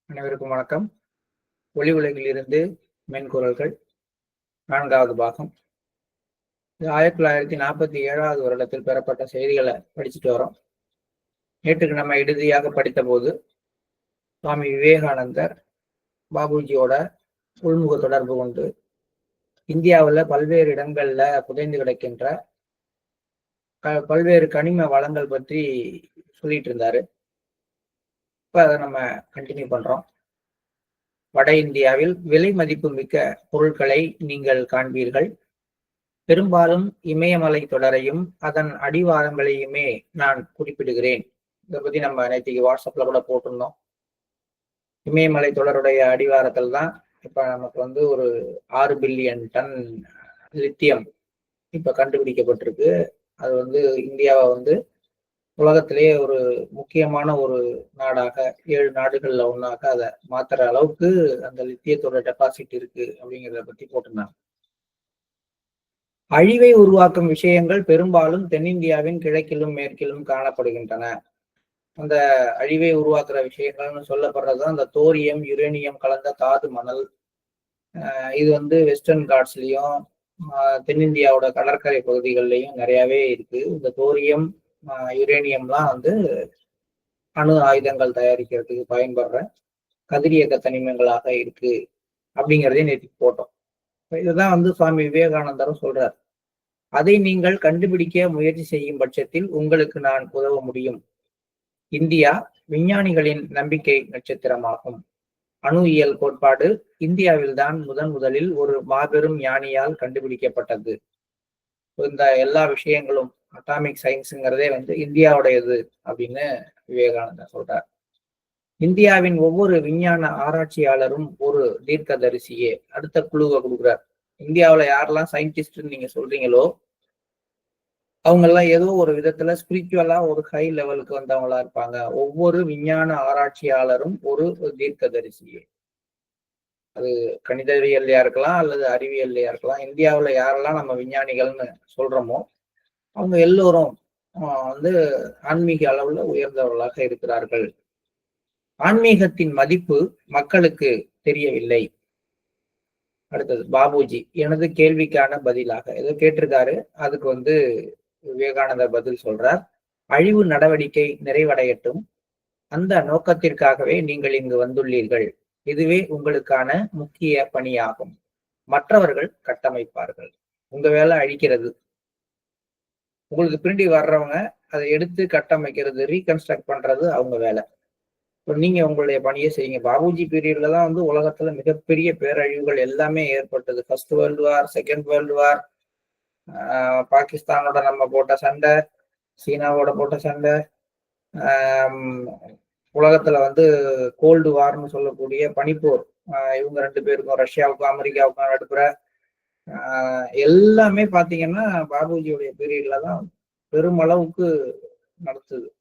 அனைவருக்கும் வணக்கம். ஒளி உலகில் இருந்து மென்குரல்கள் 4வது பாகம். 1947வது வருடத்தில் பெறப்பட்ட செய்திகளை படிச்சுட்டு வரோம். நேற்றுக்கு நம்ம இறுதியாக படித்த போது சுவாமி விவேகானந்தர் பாபுஜியோட உள்முக தொடர்பு கொண்டு இந்தியாவில் பல்வேறு இடங்கள்ல புதைந்து கிடக்கின்ற பல்வேறு கனிம வளங்கள் பற்றி சொல்லிட்டு இருந்தாரு. இப்ப அதை நம்ம கண்டினியூ பண்றோம். வட இந்தியாவில் விலை மதிப்பு மிக்க பொருட்களை நீங்கள் காண்பீர்கள். பெரும்பாலும் இமயமலை தொடரையும் அதன் அடிவாரங்களையுமே நான் குறிப்பிடுகிறேன். இதை பத்தி நம்ம நேற்றுக்கு வாட்ஸ்அப்ல கூட போட்டிருந்தோம். இமயமலை தொடருடைய அடிவாரத்தில் தான் இப்ப நமக்கு ஒரு 6 பில்லியன் டன் லித்தியம் இப்ப கண்டுபிடிக்கப்பட்டிருக்கு. அது இந்தியாவை உலகத்திலேயே ஒரு முக்கியமான ஒரு நாடாக 7 நாடுகள்ல ஒன்னாக அதை மாத்துற அளவுக்கு அந்த லித்தியத்தோட டெபாசிட் இருக்கு அப்படிங்கிறத பத்தி போட்டிருந்தாங்க. அழிவை உருவாக்கும் விஷயங்கள் பெரும்பாலும் தென்னிந்தியாவின் கிழக்கிலும் மேற்கிலும் காணப்படுகின்றன. அந்த அழிவை உருவாக்குற விஷயங்கள்னு சொல்லப்படுறதுதான் அந்த தோரியம் யுரேனியம் கலந்த தாது மணல். இது வெஸ்டர்ன் காட்ஸ்லயும் தென்னிந்தியாவோட கடற்கரை பகுதிகளிலையும் நிறையவே இருக்கு. இந்த தோரியம் யுரேனியம்லாம் அணு ஆயுதங்கள் தயாரிக்கிறதுக்கு பயன்படுற கதிரியக்க தனிமங்களாக இருக்கு அப்படிங்கிறதையும் நேற்று போட்டோம். இதுதான் சுவாமி விவேகானந்தரும் சொல்றார். அதை நீங்கள் கண்டுபிடிக்க முயற்சி செய்யும் பட்சத்தில் உங்களுக்கு நான் உதவ முடியும். இந்தியா விஞ்ஞானிகளின் நம்பிக்கை நட்சத்திரமாகும். அணு இயல் கோட்பாடு இந்தியாவில்தான் முதலில் ஒரு மாபெரும் ஞானியால் கண்டுபிடிக்கப்பட்டது. இந்த எல்லா விஷயங்களும் அட்டாமிக் சயின்ஸுங்கிறதே இந்தியாவுடையது அப்படின்னு விவேகானந்தர் சொல்றார். இந்தியாவின் ஒவ்வொரு விஞ்ஞான ஆராய்ச்சியாளரும் ஒரு தீர்க்கதரிசியே. அடுத்த குழுவை கொடுக்குறார். இந்தியாவில் யாரெல்லாம் சயின்டிஸ்ட்னு நீங்க சொல்றீங்களோ அவங்க எல்லாம் ஏதோ ஒரு விதத்துல ஸ்பிரிச்சுவலா ஒரு ஹை லெவலுக்கு வந்தவங்களா இருப்பாங்க. ஒவ்வொரு விஞ்ஞான ஆராய்ச்சியாளரும் ஒரு தீர்க்கதரிசியே. அது கணிதவியல்லையா இருக்கலாம் அல்லது அறிவியல்லையா இருக்கலாம். இந்தியாவில் யாரெல்லாம் நம்ம விஞ்ஞானிகள்னு சொல்றோமோ அவங்க எல்லோரும் ஆன்மீக அளவுல உயர்ந்தவர்களாக இருக்கிறார்கள். ஆன்மீகத்தின் மதிப்பு மக்களுக்கு தெரியவில்லை. அடுத்தது பாபுஜி எனது கேள்விக்கான பதிலாக ஏதோ கேட்டிருக்காரு. அதுக்கு விவேகானந்தர் பதில் சொல்றார். அழிவு நடவடிக்கை நிறைவடையட்டும். அந்த நோக்கத்திற்காகவே நீங்கள் இங்கு வந்துள்ளீர்கள். இதுவே உங்களுக்கான முக்கிய பணியாகும். மற்றவர்கள் கட்டமைப்பார்கள். உங்க வேலை அழிக்கிறது. உங்களுக்கு பின்னாடி வர்றவங்க அதை எடுத்து கட்டமைக்கிறது, ரீகன்ஸ்ட்ரக்ட் பண்றது அவங்க வேலை. இப்போ நீங்க உங்களுடைய பணியை செய்யுங்க. பாபுஜி பீரியட்ல தான் உலகத்துல மிகப்பெரிய பேரழிவுகள் எல்லாமே ஏற்பட்டது. First world war, second world war, பாகிஸ்தானோட நம்ம போட்ட சண்டை, சீனாவோட போட்ட சண்டை, உலகத்துல கோல்டு வார்னு சொல்லக்கூடிய பனிப்போர், இவங்க 2 பேருக்கும் ரஷ்யாவுக்கும் அமெரிக்காவுக்கும் நடுப்புற எல்லாமே பாத்தீங்கன்னா பாபுஜியுடைய பீரியட்ல தான் பெருமளவுக்கு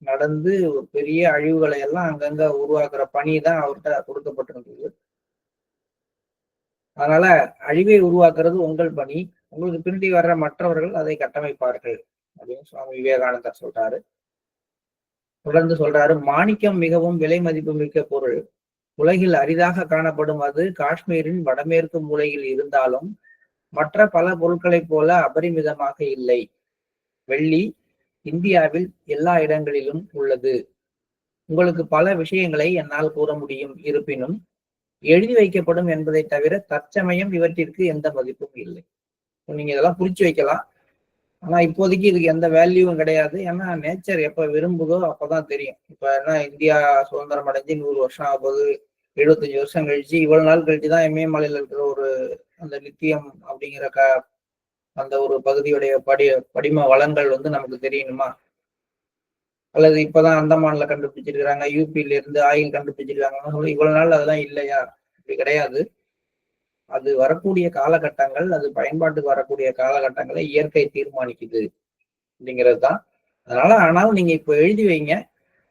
நடந்து ஒரு பெரிய அழிவுகளை எல்லாம் அங்கங்க உருவாக்குற பணி தான் அவர்கிட்ட கொடுக்கப்பட்டிருந்தது. அதனால அழிவை உருவாக்குறது உங்கள் பணி. உங்களுக்கு பின்னாடி வர்ற மற்றவர்கள் அதை கட்டமைப்பார்கள் அப்படின்னு சுவாமி விவேகானந்தர் சொல்றாரு. தொடர்ந்து சொல்றாரு. மாணிக்கம் மிகவும் விலை மதிப்பு மிக்க பொருள். உலகில் அரிதாக காணப்படும் அது காஷ்மீரின் வடமேற்கு மூலையில் இருந்தாலும் மற்ற பல பொருட்களைப் போல அபரிமிதமாக இல்லை. வெள்ளி இந்தியாவில் எல்லா இடங்களிலும் உள்ளது. உங்களுக்கு பல விஷயங்களை என்னால் கூற முடியும். இருப்பினும் எழுதி வைக்கப்படும் என்பதை தவிர தற்சமயம் இவற்றிற்கு எந்த மதிப்பும் இல்லை. நீங்க இதெல்லாம் குறிச்சு வைக்கலாம். ஆனா இப்போதைக்கு இதுக்கு எந்த வேல்யூவும் கிடையாது. ஏன்னா நேச்சர் எப்ப விரும்புதோ அப்பதான் தெரியும். இப்ப என்ன இந்தியா சுதந்திரம் அடைஞ்சு 100 வருஷம் ஆகுது, 75 வருஷம் கழிச்சு இவ்வளவு நாள் கழிச்சுதான் இமயமலையில இருக்கிற அந்த லித்தியம் அப்படிங்கிற அந்த ஒரு பகுதியுடைய படிம வளங்கள் நமக்கு தெரியணுமா? அல்லது இப்பதான் அந்தமான்ல கண்டுபிடிச்சிருக்கிறாங்க, யூபியில இருந்து ஆயில் கண்டுபிடிச்சிருக்காங்க, இவ்வளவு நாள் அதெல்லாம் இல்லையா? அப்படி கிடையாது. அது வரக்கூடிய காலகட்டங்கள், அது பயன்பாட்டுக்கு வரக்கூடிய காலகட்டங்களை இயற்கை தீர்மானிக்குது அப்படிங்கிறது தான். அதனால ஆனாலும் நீங்க இப்ப எழுதி வைங்க,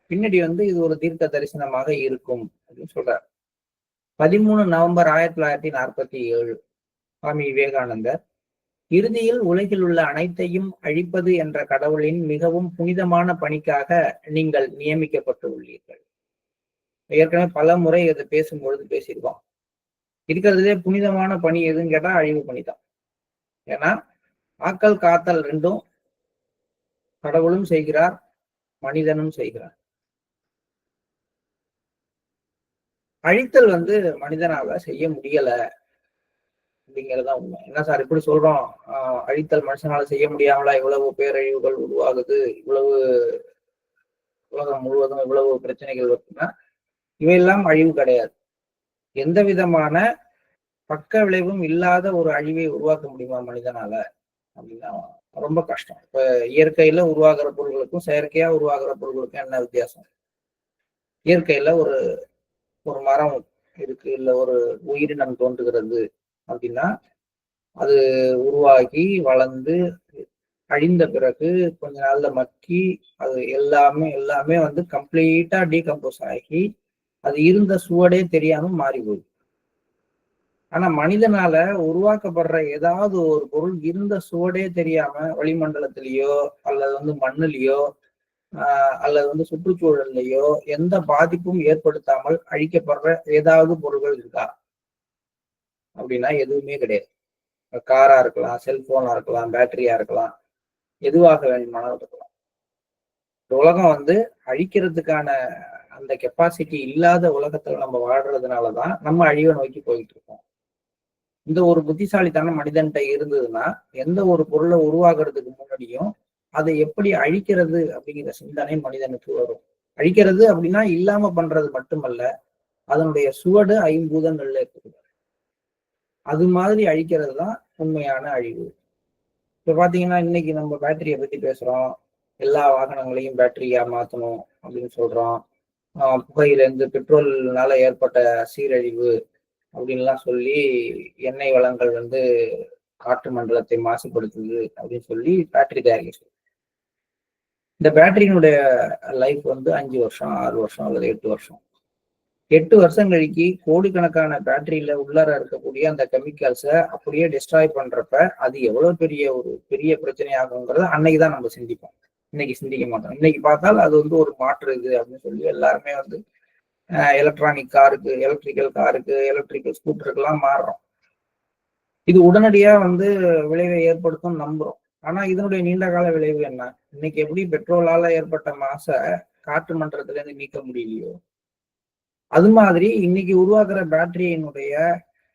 பின்னாடி இது ஒரு தீர்க்க தரிசனமாக இருக்கும் அப்படின்னு சொல்றாரு. 13 நவம்பர் 1947 சுவாமி விவேகானந்தர். இறுதியில் உலகில் உள்ள அனைத்தையும் அழிப்பது என்ற கடவுளின் மிகவும் புனிதமான பணிக்காக நீங்கள் நியமிக்கப்பட்டு உள்ளீர்கள். ஏற்கனவே பல முறை இதை பேசும்பொழுது பேசியிருக்கோம். இருக்கிறதுலே புனிதமான பணி எதுன்னு கேட்டா அழிவு பணி தான். ஏன்னா ஆக்கல் காத்தல் ரெண்டும் கடவுளும் செய்கிறார், மனிதனும் செய்கிறார். அழித்தல் மனிதனால செய்ய முடியல அப்படிங்கிறதா உண்மை. என்ன சார் இப்படி சொல்றோம்? அழித்தல் மனுஷனால செய்ய முடியாமலா இவ்வளவு பேரழிவுகள் உருவாகுது, இவ்வளவு உலகம் முழுவதும் இவ்வளவு பிரச்சனைகள் வருதுன்னா இவையெல்லாம் அழிவு கிடையாது. எந்த விதமான பக்க விளைவும் இல்லாத ஒரு அழிவை உருவாக்க முடியுமா மனிதனால அப்படின்னா ரொம்ப கஷ்டம். இப்ப இயற்கையில உருவாகிற பொருள்களுக்கும் செயற்கையா உருவாகிற பொருள்களுக்கும் என்ன வித்தியாசம்? இயற்கையில ஒரு ஒரு மரம் இருக்கு, இல்ல ஒரு உயிரினம் தோன்றுகிறது அப்படின்னா அது உருவாகி வளர்ந்து அழிந்த பிறகு கொஞ்ச நாள்ல மக்கி அது எல்லாமே கம்ப்ளீட்டா டீகம்போஸ் ஆகி அது இருந்த சுவடே தெரியாம மாறி போகுது. ஆனா மனிதனால உருவாக்கப்படுற ஏதாவது ஒரு பொருள் இருந்த சுவடே தெரியாம வளிமண்டலத்திலேயோ அல்லது மண்ணுலயோ அல்லது சுற்றுச்சூழல்லையோ எந்த பாதிப்பும் ஏற்படுத்தாமல் அழிக்கப்படுற ஏதாவது பொருள்கள் இருக்கா அப்படின்னா எதுவுமே கிடையாது. காரா இருக்கலாம், செல்போனா இருக்கலாம், பேட்டரியா இருக்கலாம், எதுவாக வேணுமானாலும் இருக்கலாம். உலகம் அழிக்கிறதுக்கான அந்த கெப்பாசிட்டி இல்லாத உலகத்துல நம்ம வாழ்றதுனாலதான் நம்ம அழிவை நோக்கி போயிட்டு இருக்கோம். இந்த ஒரு புத்திசாலித்தனம் மனிதன்கிட்ட இருந்ததுன்னா எந்த ஒரு பொருளை உருவாக்குறதுக்கு முன்னாடியும் அதை எப்படி அழிக்கிறது அப்படிங்கிற சிந்தனை மனிதனுக்கு வரும். அழிக்கிறது அப்படின்னா இல்லாம பண்றது மட்டுமல்ல, அதனுடைய சுவடு ஐம்பூதங்கள்ல இருக்குது. அது மாதிரி அழிக்கிறது தான் உண்மையான அழிவு. இப்ப பாத்தீங்கன்னா இன்னைக்கு நம்ம பேட்டரியை பத்தி பேசுறோம். எல்லா வாகனங்களையும் பேட்டரியா மாத்தணும் அப்படின்னு சொல்றோம். புகையிலிருந்து பெட்ரோல்னால ஏற்பட்ட சீரழிவு அப்படின்லாம் சொல்லி எண்ணெய் வளங்கள் காற்று மண்டலத்தை மாசுபடுத்துது அப்படின்னு சொல்லி பேட்டரி தயாரிக்க. இந்த பேட்டரியினுடைய லைஃப் 5 வருஷம், 6 வருஷம் அல்லது 8 வருஷம். 8 வருஷம் கழிக்கு கோடிக்கணக்கான பேட்டரியில உள்ளார இருக்கக்கூடிய அந்த கெமிக்கல்ஸை அப்படியே டிஸ்ட்ராய் பண்றப்ப அது எவ்வளவு பெரிய பிரச்சனை ஆகுங்கிறத அன்னைக்குதான் நம்ம சிந்திப்போம். இன்னைக்கு சிந்திக்க மாட்டோம். இன்னைக்கு பார்த்தால் அது ஒரு மாற்று இது அப்படின்னு சொல்லி எல்லாருமே எலக்ட்ரானிக் காருக்கு, எலக்ட்ரிக்கல் காருக்கு, எலக்ட்ரிக்கல் ஸ்கூட்டருக்கெல்லாம் மாறுறோம். இது உடனடியா விளைவை ஏற்படுத்தும் நம்புறோம். ஆனா இதனுடைய நீண்ட கால விளைவு என்ன? இன்னைக்கு எப்படி பெட்ரோலால ஏற்பட்ட மாச காற்று மன்றத்துல இருந்து நீக்க முடியலையோ, அது மாதிரி இன்னைக்கு உருவாக்குற பேட்டரியினுடைய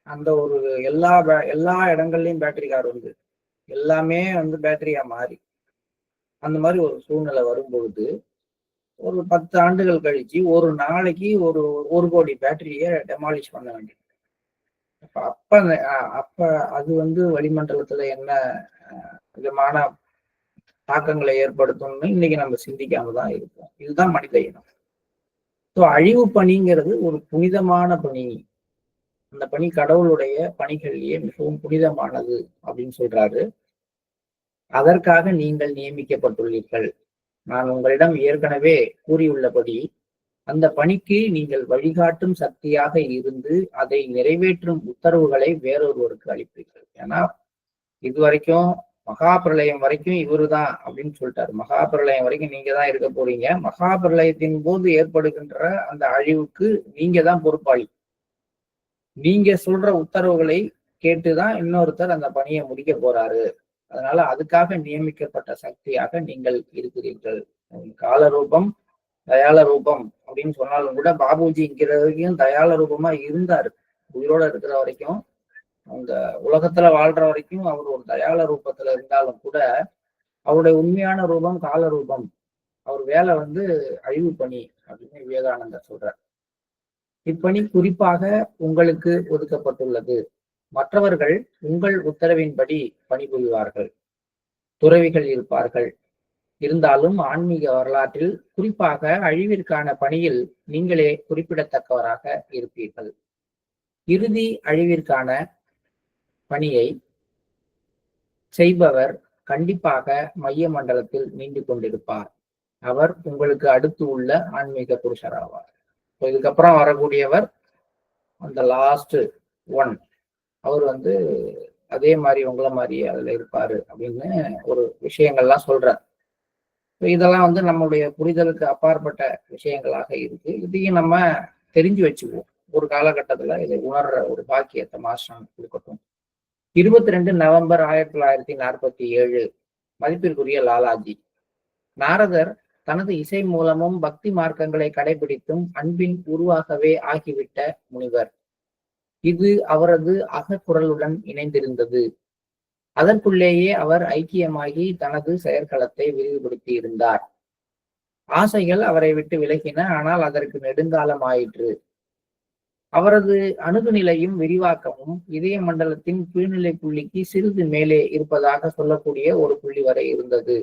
அந்த ஒரு எல்லா இடங்கள்லயும் பேட்டரி கார் எல்லாமே பேட்டரியா மாறி அந்த மாதிரி ஒரு சூழ்நிலை வரும்பொழுது ஒரு 10 ஆண்டுகள் கழிச்சு ஒரு நாளைக்கு ஒரு கோடி பேட்டரியை டெமாலிஷ் பண்ண வேண்டியது. அப்ப அது வளிமண்டலத்துல என்ன விதமான தாக்கங்களை ஏற்படுத்தும்னு இன்னைக்கு நம்ம சிந்திக்காம தான் இருக்கோம். இதுதான் மனித இனம். ஸோ அழிவு பணிங்கிறது ஒரு புனிதமான பணி. அந்த பணி கடவுளுடைய பணிகளிலேயே மிகவும் புனிதமானது அப்படின்னு சொல்றாரு. அதற்காக நீங்கள் நியமிக்கப்பட்டுள்ளீர்கள். நான் உங்களிடம் ஏற்கனவே கூறியுள்ளபடி அந்த பணிக்கு நீங்கள் வழிகாட்டும் சக்தியாக இருந்து அதை நிறைவேற்றும் உத்தரவுகளை வேறொருவருக்கு அளிப்பீர்கள். ஏன்னா இதுவரைக்கும் மகாபிரளயம் வரைக்கும் இவருதான் அப்படின்னு சொல்லிட்டாரு. மகாபிரளயம் வரைக்கும் நீங்க தான் இருக்க போறீங்க. மகாபிரளயத்தின் போது ஏற்படுகின்ற அந்த அழிவுக்கு நீங்க தான் பொறுப்பாளி. நீங்க சொல்ற உத்தரவுகளை கேட்டுதான் இன்னொருத்தர் அந்த பணியை முடிக்க போறாரு. அதனால அதுக்காக நியமிக்கப்பட்ட சக்தியாக நீங்கள் இருக்கிறீர்கள். கால ரூபம் தயால ரூபம் அப்படின்னு சொன்னாலும் கூட பாபுஜிங்கிற வரைக்கும் தயால ரூபமா இருந்தாரு. உயிரோட இருக்கிற வரைக்கும், அந்த உலகத்துல வாழ்ற வரைக்கும் அவர் ஒரு தயால ரூபத்துல இருந்தாலும் கூட அவருடைய உண்மையான ரூபம் கால ரூபம். அவர் வேலை அழிவு பணி அப்படின்னு விவேகானந்தர் சொல்றார். இப்பணி குறிப்பாக உங்களுக்கு ஒதுக்கப்பட்டுள்ளது. மற்றவர்கள் உங்கள் உத்தரவின்படி பணிபுரிவார்கள். துறவிகள் இருப்பார்கள். இருந்தாலும் ஆன்மீக வரலாற்றில் குறிப்பாக அழிவிற்கான பணியில் நீங்களே குறிப்பிடத்தக்கவராக இருப்பீர்கள். இறுதி அழிவிற்கான பணியை செய்பவர் கண்டிப்பாக மைய மண்டலத்தில் நீண்டு கொண்டிருப்பார். அவர் உங்களுக்கு அடுத்து உள்ள ஆன்மீக புருஷர் ஆவார். இதுக்கப்புறம் வரக்கூடியவர் அந்த லாஸ்ட் ஒன். அவர் அதே மாதிரி உங்களை மாதிரி அதுல இருப்பாரு அப்படின்னு ஒரு விஷயங்கள்லாம் சொல்றார். இதெல்லாம் நம்மளுடைய புரிதலுக்கு அப்பாற்பட்ட விஷயங்களாக இருக்கு. இதையும் நம்ம தெரிஞ்சு வச்சுக்குவோம். ஒரு காலகட்டத்துல இதை உணர்ற ஒரு பாக்கியத்தை மாஸ்டர் கொடுக்கட்டும். 22 நவம்பர் 1947. மதிப்பிற்குரிய லாலாஜி. நாரதர் தனது இசை மூலமும் பக்தி மார்க்கங்களை கடைபிடித்தும் அன்பின் உருவாகவே ஆகிவிட்ட முனிவர். இது அவரது அகக்குரலுடன் இணைந்திருந்தது. அதற்குள்ளேயே அவர் ஐக்கியமாகி தனது செயற்களத்தை விரிவுபடுத்தி இருந்தார். ஆசைகள் அவரை விட்டு விலகின, ஆனால் அதற்கு நெடுங்காலம் ஆயிற்று. அவரது அணுகுநிலையும் விரிவாக்கமும் இதய மண்டலத்தின் கீழ்நிலை புள்ளிக்கு சிறிது மேலே இருப்பதாக சொல்லக்கூடிய ஒரு புள்ளி வரை இருந்தது.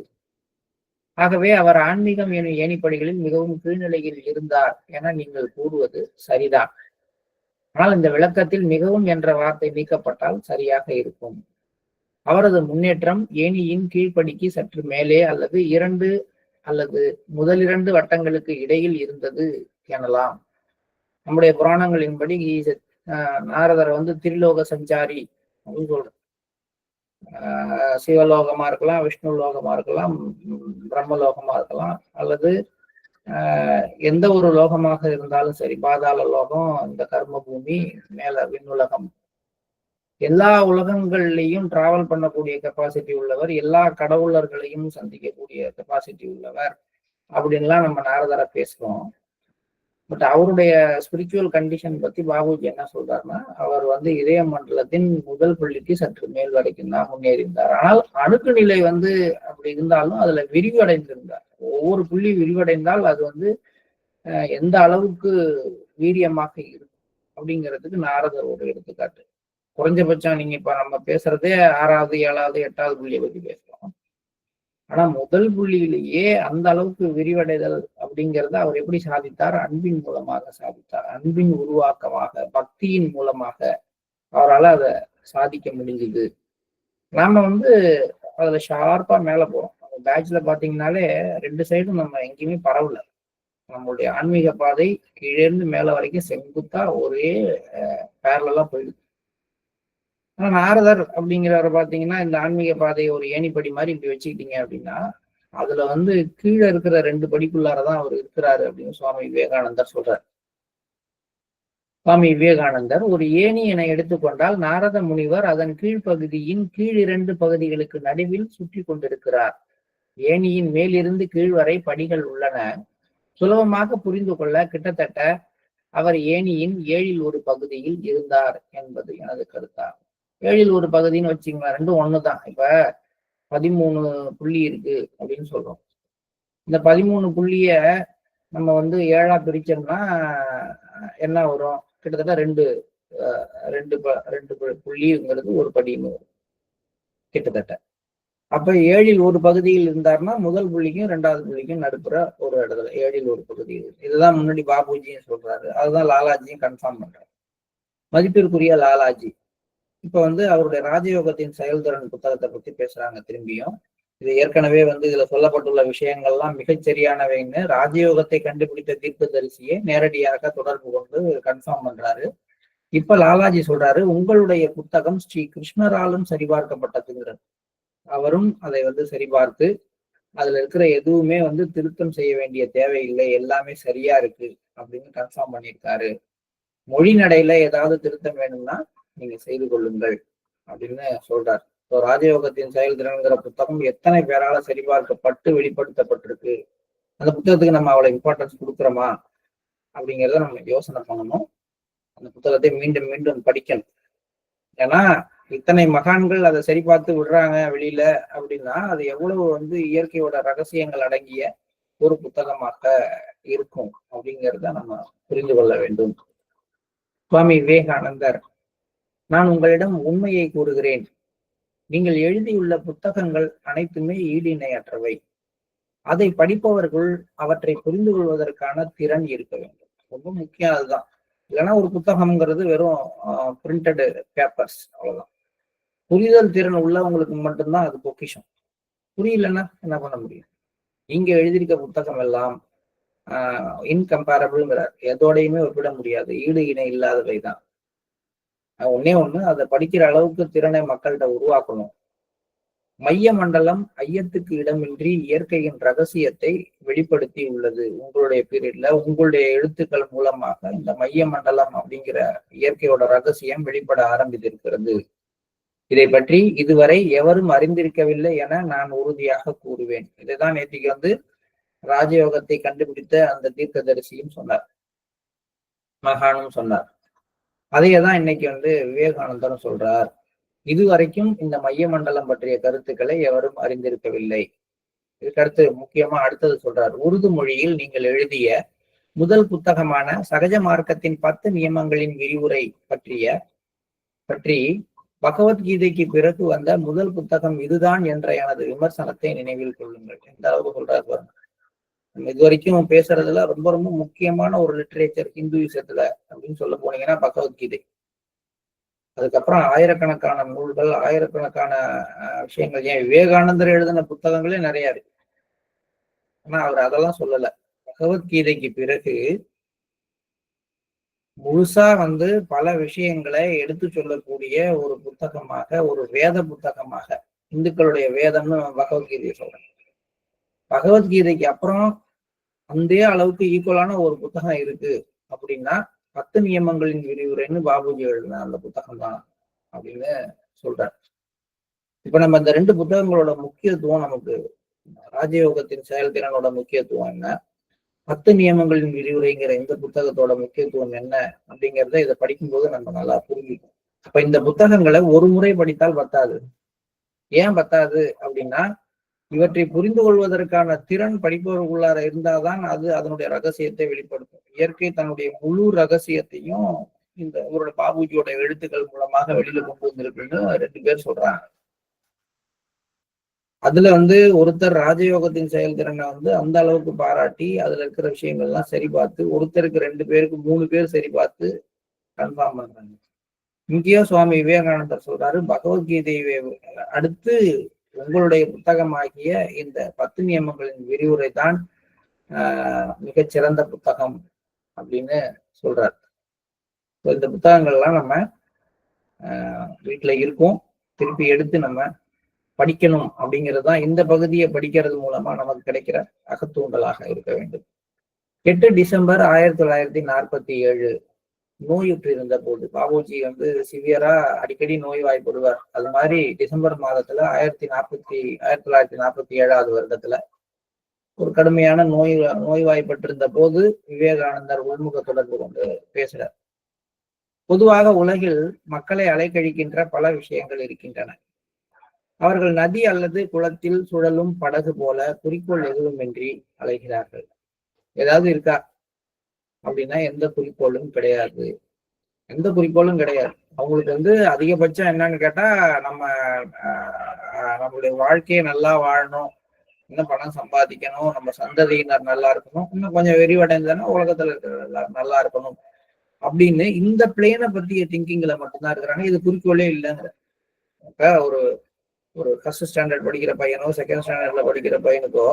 ஆகவே அவர் ஆன்மீகம் எனும் ஏணிப்படிகளில் மிகவும் கீழ்நிலையில் இருந்தார் என நீங்கள் கூறுவது சரிதான். ஆனால் இந்த விளக்கத்தில் மிகவும் என்ற வார்த்தை நீக்கப்பட்டால் சரியாக இருக்கும். அவரது முன்னேற்றம் ஏணியின் கீழ்ப்படிக்கு சற்று மேலே அல்லது முதல் 2 வட்டங்களுக்கு இடையில் இருந்தது எனலாம். நம்முடைய புராணங்களின்படி நாரதர் திரிலோக சஞ்சாரி அப்படின்னு சொல்ற. சிவலோகமா இருக்கலாம், விஷ்ணு லோகமா இருக்கலாம், பிரம்மலோகமா இருக்கலாம், அல்லது எந்த ஒரு லோகமாக இருந்தாலும் சரி, பாதாள லோகம், இந்த கர்ம பூமி, மேல விண்ணுலகம், எல்லா உலகங்கள்லையும் டிராவல் பண்ணக்கூடிய கெப்பாசிட்டி உள்ளவர், எல்லா கடவுளர்களையும் சந்திக்கக்கூடிய கெப்பாசிட்டி உள்ளவர் அப்படின்லாம் நம்ம நாரதரை பேசுறோம். பட் அவருடைய ஸ்பிரிச்சுவல் கண்டிஷன் பத்தி பாபுஜி என்ன சொல்றாருன்னா, அவர் இதய மண்டலத்தின் முதல் புள்ளிக்கு சற்று மேல் வரைக்கும் தான் முன்னேறிந்தார். ஆனால் அணுக்கு நிலை அப்படி இருந்தாலும் அதுல விரிவடைந்திருந்தார். ஒவ்வொரு புள்ளி விரிவடைந்தால் அது எந்த அளவுக்கு வீரியமாக இருக்கும் அப்படிங்கிறதுக்கு நாரதர் ஒரு எடுத்துக்காட்டு. குறைஞ்சபட்சம் நீங்க இப்ப நம்ம பேசுறதே 6வது 7வது 8வது புள்ளியை பத்தி பேசுறோம். ஆனா முதல் புள்ளியிலேயே அந்த அளவுக்கு விரிவடைதல் அப்படிங்கிறத அவர் எப்படி சாதித்தார்? அன்பின் மூலமாக சாதித்தார். அன்பின் உருவாக்கமாக, பக்தியின் மூலமாக அவரால் அதை சாதிக்க முடிஞ்சுது. நாம அதுல ஷார்ப்பா மேல போறோம். பேட்ச்ல பாத்தீங்கன்னாலே 2 சைடும் நம்ம எங்கேயுமே பரவல. நம்மளுடைய ஆன்மீக பாதை கீழே இருந்து மேல வரைக்கும் செங்குத்தா ஒரே பேரலா போயிடுது. ஆனா நாரதர் அப்படிங்கிறவரை பாத்தீங்கன்னா இந்த ஆன்மீக பாதையை ஒரு ஏணிப்படி மாதிரி இப்படி வச்சுக்கிட்டீங்க அப்படின்னா அதுல கீழே இருக்கிற 2 படிக்குள்ளாரதான் அவர் இருக்கிறாரு அப்படின்னு சுவாமி விவேகானந்தர் சொல்றார். சுவாமி விவேகானந்தர் ஒரு ஏணி என எடுத்துக்கொண்டால் நாரத முனிவர் அதன் கீழ்ப்பகுதியின் கீழ் 2 பகுதிகளுக்கு நடுவில் சுற்றி கொண்டிருக்கிறார். ஏணியின் மேலிருந்து கீழ் வரை படிகள் உள்ளன. சுலபமாக புரிந்து கொள்ள கிட்டத்தட்ட அவர் ஏணியின் 7ல் 1 பகுதியில் இருந்தார் என்பது எனது கருத்தாகும். 7ல் 1 பகுதின்னு வச்சுங்களா, 2ம் ஒண்ணுதான். இப்ப 13 புள்ளி இருக்கு அப்படின்னு சொல்றோம். இந்த 13 புள்ளிய நம்ம 7ஆ பிரிச்சோம்னா என்ன வரும்? கிட்டத்தட்ட 2 புள்ளிங்கிறது ஒரு படின்னு வரும் கிட்டத்தட்ட. அப்ப 7ல் 1 பகுதியில் இருந்தாருன்னா முதல் புள்ளிக்கும் 2வது புள்ளிக்கும் நடுப்புற ஒரு இடத்துல 7ல் 1 பகுதி. இதுதான் முன்னாடி பாபுஜியும் சொல்றாரு, அதுதான் லாலாஜியும் கன்ஃபார்ம் பண்றாரு. மதிப்பிற்குரிய லாலாஜி இப்ப அவருடைய ராஜயோகத்தின் செயல்திறன் புத்தகத்தை பத்தி பேசுறாங்க திரும்பியும். இது ஏற்கனவே இதுல சொல்லப்பட்டுள்ள விஷயங்கள்லாம் மிகச்சரியானவைன்னு ராஜயோகத்தை கண்டுபிடித்த தீர்க்கதரிசியே நேரடியாக தொடர்பு கொண்டு கன்ஃபார்ம் பண்றாரு. இப்ப லாலாஜி சொல்றாரு, உங்களுடைய புத்தகம் ஸ்ரீ கிருஷ்ணராலும் சரிபார்க்கப்பட்டதுங்கிறது. அவரும் அதை சரிபார்த்து அதுல இருக்கிற எதுவுமே திருத்தம் செய்ய வேண்டிய தேவையில்லை, எல்லாமே சரியா இருக்கு அப்படின்னு கன்ஃபார்ம் பண்ணியிருக்காரு. மொழி நடையில ஏதாவது திருத்தம் வேணும்னா நீங்க செய்து கொள்ளுங்கள் அப்படின்னு சொல்றாரு. இப்போ ராஜயோகத்தின் செயல்திறன்கிற புத்தகம் எத்தனை பேரால சரிபார்க்கப்பட்டு வெளிப்படுத்தப்பட்டிருக்கு, அந்த புத்தகத்துக்கு நம்ம அவ்வளவு இம்பார்ட்டன்ஸ் கொடுக்குறோமா அப்படிங்கிறத நம்ம யோசனை பண்ணணும். அந்த புத்தகத்தை மீண்டும் மீண்டும் படிக்கணும். ஏன்னா இத்தனை மகான்கள் அதை சரி பார்த்து விடுறாங்க வெளியில அப்படின்னா அது எவ்வளவு இயற்கையோட ரகசியங்கள் அடங்கிய ஒரு புத்தகமாக இருக்கும் அப்படிங்கிறத நம்ம புரிந்து கொள்ள வேண்டும். சுவாமி விவேகானந்தர், நான் உங்களிடம் உண்மையை கூறுகிறேன். நீங்கள் எழுதியுள்ள புத்தகங்கள் அனைத்துமே ஈடு இணையற்றவை. அதை படிப்பவர்கள் அவற்றை புரிந்து கொள்வதற்கான திறன் இருக்க வேண்டும். ரொம்ப முக்கியம் அதுதான். இல்லைன்னா ஒரு புத்தகம்ங்கிறது வெறும் பிரிண்டட் பேப்பர்ஸ், அவ்வளவுதான். புரிதல் திறன் உள்ளவங்களுக்கு மட்டும்தான் அது பொக்கிஷம். புரியலன்னா என்ன பண்ண முடியும்? நீங்க எழுதியிருக்க புத்தகம் எல்லாம் இன்கம்பேரபிள்ங்கிறார், எதோடையுமே ஒப்பிட முடியாது, ஈடு இணை இல்லாதவை தான். ஒண்ணு அதை படிக்கிற அளவுக்கு திறனை மக்கள்கிட்ட உருவாக்கணும். மைய மண்டலம் ஐயத்துக்கு இடமின்றி இயற்கையின் ரகசியத்தை வெளிப்படுத்தி உள்ளது. உங்களுடைய பீரியட்ல உங்களுடைய எழுத்துக்கள் மூலமாக இந்த மைய மண்டலம் அப்படிங்கிற இயற்கையோட ரகசியம் வெளிப்பட ஆரம்பித்திருக்கிறது. இதை பற்றி இதுவரை எவரும் அறிந்திருக்கவில்லை என நான் உறுதியாக கூறுவேன். இதைதான் நேற்றுக்கு ராஜயோகத்தை கண்டுபிடித்த அந்த தீர்க்கதரிசியும் சொன்னார், மகானும் சொன்னார். அதையேதான் இன்னைக்கு விவேகானந்தரும் சொல்றார். இதுவரைக்கும் இந்த மைய மண்டலம் பற்றிய கருத்துக்களை எவரும் அறிந்திருக்கவில்லை. இதுக்கடுத்து முக்கியமா அடுத்தது சொல்றார். உருது மொழியில் நீங்கள் எழுதிய முதல் புத்தகமான சகஜ மார்க்கத்தின் 10 நியமங்களின் விரிவுரை பற்றி பகவத்கீதைக்கு பிறகு வந்த முதல் புத்தகம் இதுதான் என்ற எனது விமர்சனத்தை நினைவில் கொள்ளுங்கள். எந்த அளவுக்கு சொல்றாரு பாருங்க. இதுவரைக்கும் பேசுறதுல ரொம்ப ரொம்ப முக்கியமான ஒரு லிட்டரேச்சர் ஹிந்துயிசத்துல அப்படின்னு சொல்ல போனீங்கன்னா பகவத்கீதை. அதுக்கப்புறம் ஆயிரக்கணக்கான நூல்கள், ஆயிரக்கணக்கான விஷயங்கள், ஏன் விவேகானந்தர் எழுதின புத்தகங்களே நிறைய இருக்கு. ஆனா அவர் அதெல்லாம் சொல்லல. பகவத்கீதைக்கு பிறகு முழுசா பல விஷயங்களை எடுத்து சொல்லக்கூடிய ஒரு புத்தகமாக, ஒரு வேத புத்தகமாக, இந்துக்களுடைய வேதம்னு பகவத்கீதையை சொல்றேன். பகவத்கீதைக்கு அப்புறம் அந்த அளவுக்கு ஈக்குவலான ஒரு புத்தகம் இருக்கு அப்படின்னா 10 நியமங்களின் விரிவுரைன்னு பாபுஜி எழுதின அந்த புத்தகம் தான் அப்படின்னு சொல்றாரு. இப்ப நம்ம இந்த 2 புத்தகங்களோட முக்கியத்துவம், நமக்கு ராஜயோகத்தின் செயல்திறனோட முக்கியத்துவம் என்ன, 10 நியமங்களின் விரிவுரைங்கிற இந்த புத்தகத்தோட முக்கியத்துவம் என்ன அப்படிங்கிறத இதை படிக்கும்போது நம்ம நல்லா புரிஞ்சுக்கணும். அப்ப இந்த புத்தகங்களை ஒரு முறை படித்தால் பத்தாது. ஏன் பத்தாது அப்படின்னா, இவற்றை புரிந்து கொள்வதற்கான திறன் படிப்பவர்களுக்குள்ளார இருந்தாதான் அது அதனுடைய ரகசியத்தை வெளிப்படுத்தும். இயற்கை தன்னுடைய முழு ரகசியத்தையும் இந்த இவரோட பாபுஜியோட எழுத்துக்கள் மூலமாக வெளியில கொண்டு வந்திருக்குன்னு 2 பேர் சொல்றாங்க. அதுல ஒருத்தர் ராஜயோகத்தின் செயல்திறனை அந்த அளவுக்கு பாராட்டி அதுல இருக்கிற விஷயங்கள்லாம் சரி பார்த்து, ஒருத்தருக்கு 2 பேருக்கு 3 பேர் சரி பார்த்து கன்ஃபார்ம் பண்றாங்க. இங்கேயோ சுவாமி விவேகானந்தர் சொல்றாரு, பகவத்கீதையை அடுத்து உங்களுடைய புத்தகமாகிய இந்த 10 நியமங்களின் விரிவுரை தான் மிகச்சிறந்த புத்தகம் அப்படின்னு சொல்றாரு. இந்த புத்தகங்கள்லாம் நம்ம வீட்டுல இருக்கும், திருப்பி எடுத்து நம்ம படிக்கணும் அப்படிங்கிறது தான் இந்த பகுதியை படிக்கிறது மூலமா நமக்கு கிடைக்கிற அகத்தூண்டலாக இருக்க வேண்டும். 8 டிசம்பர் 1947 நோயுற்று இருந்த போது, பாபுஜி சிவியரா அடிக்கடி நோய்வாய்ப்படுவார். அது மாதிரி டிசம்பர் மாதத்துல 1947 வருடத்துல ஒரு கடுமையான நோய்வாய்ப்பட்டிருந்த போது விவேகானந்தர் உள்முக தொடர்பு கொண்டு பேசுறார். பொதுவாக உலகில் மக்களை அலைக்கழிக்கின்ற பல விஷயங்கள் இருக்கின்றன. அவர்கள் நதி அல்லது குளத்தில் சுழலும் படகு போல குறிக்கோள் எதுவுமின்றி அலைகிறார்கள். ஏதாவது இருக்கா அப்படின்னா எந்த குறிக்கோளும் கிடையாது. எந்த குறிக்கோளும் கிடையாது. அவங்களுக்கு அதிகபட்சம் என்னன்னு கேட்டா, நம்மளுடைய வாழ்க்கையை நல்லா வாழணும், இன்னும் பணம் சம்பாதிக்கணும், நம்ம சந்ததியினர் நல்லா இருக்கணும், இன்னும் கொஞ்சம் விரிவடைந்ததுன்னா உலகத்துல இருக்கிற எல்லாரும் நல்லா இருக்கணும் அப்படின்னு இந்த பிளேனை பத்திய திங்கிங்ல மட்டும்தான் இருக்கிறாங்க. இது குறிக்கோளே இல்லைங்கிற. இப்ப ஒரு ஃபர்ஸ்ட் ஸ்டாண்டர்ட் படிக்கிற பையனோ செகண்ட் ஸ்டாண்டர்ட்ல படிக்கிற பையனுக்கோ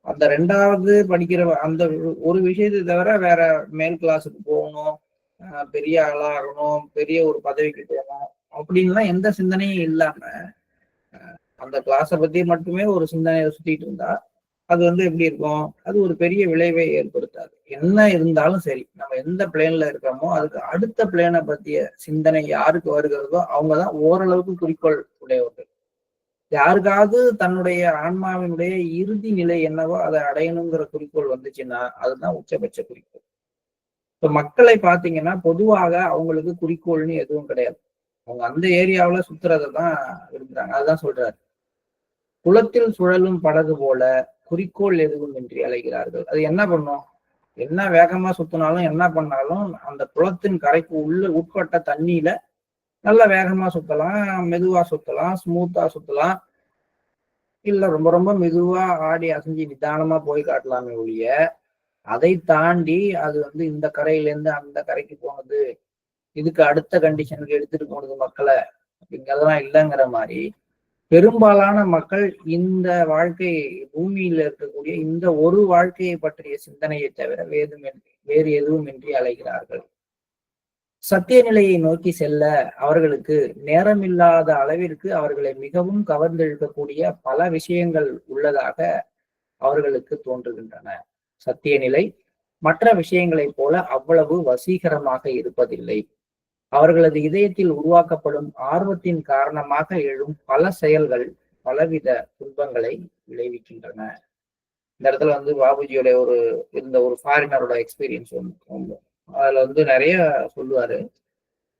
அந்த 2வது படிக்கிற அந்த ஒரு விஷயத்தை தவிர வேற மேல் கிளாஸுக்கு போகணும், பெரிய ஆளாகணும், பெரிய ஒரு பதவிக்கு போகணும் அப்படின்லாம் எந்த சிந்தனையும் இல்லாம அந்த கிளாஸை பத்தி மட்டுமே ஒரு சிந்தனையை சுத்திட்டு இருந்தா அது எப்படி இருக்கும்? அது ஒரு பெரிய விளைவை ஏற்படுத்தாது. என்ன இருந்தாலும் சரி, நம்ம எந்த பிளேன்ல இருக்கோமோ அதுக்கு அடுத்த பிளேனை பத்திய சிந்தனை யாருக்கு வருகிறதோ அவங்கதான் ஓரளவுக்கு குறிக்கோள் உடையவர்கள். யாருக்காவது தன்னுடைய ஆன்மாவினுடைய இறுதி நிலை என்னவோ அதை அடையணுங்கிற குறிக்கோள் வந்துச்சுன்னா அதுதான் உச்சபட்ச குறிக்கோள். இப்ப மக்களை பாத்தீங்கன்னா பொதுவாக அவங்களுக்கு குறிக்கோள்னு எதுவும் கிடையாது. அவங்க அந்த ஏரியாவில சுத்துறதான் விரும்புறாங்க. அதுதான் சொல்றாரு, குளத்தில் சுழலும் படகு போல குறிக்கோள் எதுவும் இன்றி அலைகிறார்கள். அது என்ன பண்ணும்? என்ன வேகமா சுத்தினாலும் என்ன பண்ணாலும் அந்த குளத்தின் கரைக்கு உட்பட்ட தண்ணியில நல்ல வேகமா சுத்தலாம், மெதுவா சுத்தலாம், ஸ்மூத்தா சுத்தலாம், இல்ல ரொம்ப ரொம்ப மெதுவா ஆடி அசைஞ்சு நிதானமா போய் காட்டலாமே ஒழிய அதை தாண்டி அது இந்த கரையில இருந்து அந்த கரைக்கு போனது, இதுக்கு அடுத்த கண்டிஷனுக்கு எடுத்துட்டு போனது மக்களை அப்படிங்கிறதெல்லாம் இல்லைங்கிற மாதிரி பெரும்பாலான மக்கள் இந்த வாழ்க்கை பூமியில இருக்கக்கூடிய இந்த ஒரு வாழ்க்கையை பற்றிய சிந்தனையை தவிர வேறு எதுவும் இன்றி அலைகிறார்கள். சத்திய நிலையை நோக்கி செல்ல அவர்களுக்கு நேரமில்லாத அளவிற்கு அவர்களை மிகவும் கவர்ந்தெழுக்கக்கூடிய பல விஷயங்கள் உள்ளதாக அவர்களுக்கு தோன்றுகின்றன. சத்திய நிலை மற்ற விஷயங்களைப் போல அவ்வளவு வசீகரமாக இருப்பதில்லை. அவர்களது இதயத்தில் உருவாக்கப்படும் ஆர்வத்தின் காரணமாக எழும் பல செயல்கள் பலவித துன்பங்களை விளைவிக்கின்றன. இந்த இடத்துல பாபுஜியோட இருந்த ஒரு ஃபாரினரோட எக்ஸ்பீரியன்ஸ் ஒன்று அதுல நிறைய சொல்லுவாரு.